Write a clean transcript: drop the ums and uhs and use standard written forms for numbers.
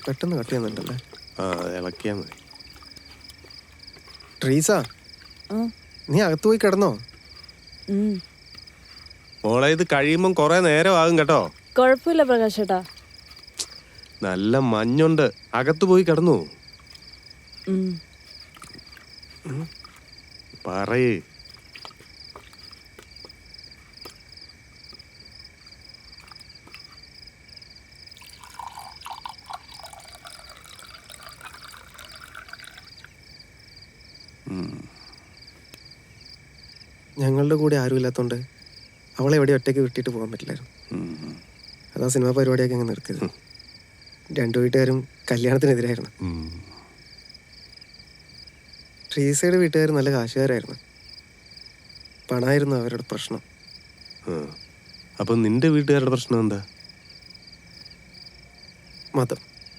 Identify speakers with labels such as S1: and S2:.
S1: പെട്ടെന്ന് കട്ട് ചെയ്യുന്നുണ്ടല്ലേ?
S2: ആ ഇളക്കിയാൽ മതി.
S1: ട്രീസ, നീ അകത്ത് പോയി കിടന്നോ?
S2: മോളെ ഇത് കഴിയുമ്പം കുറെ നേരം ആകും കേട്ടോ.
S3: കുഴപ്പമില്ല പ്രകാശ് ചേട്ടാ.
S2: നല്ല മഞ്ഞുണ്ട്, അകത്ത് പോയി കിടന്നു. പറയേ.
S1: ഞങ്ങളുടെ കൂടെ ആരും ഇല്ലാത്തതുകൊണ്ട് അവളെ എവിടെ ഒറ്റയ്ക്ക് വിട്ടിട്ട് പോകാൻ പറ്റില്ലായിരുന്നു. അതാ സിനിമാ പരിപാടിയൊക്കെ അങ്ങ് നിർത്തിയത്. രണ്ടു വീട്ടുകാരും കല്യാണത്തിനെതിരായിരുന്നു. ട്രീസയുടെ വീട്ടുകാർ നല്ല കാശുകാരായിരുന്നു. പണമായിരുന്നു അവരുടെ പ്രശ്നം.
S2: അപ്പൊ നിന്റെ വീട്ടുകാരുടെ പ്രശ്നം എന്താ?
S1: മതം.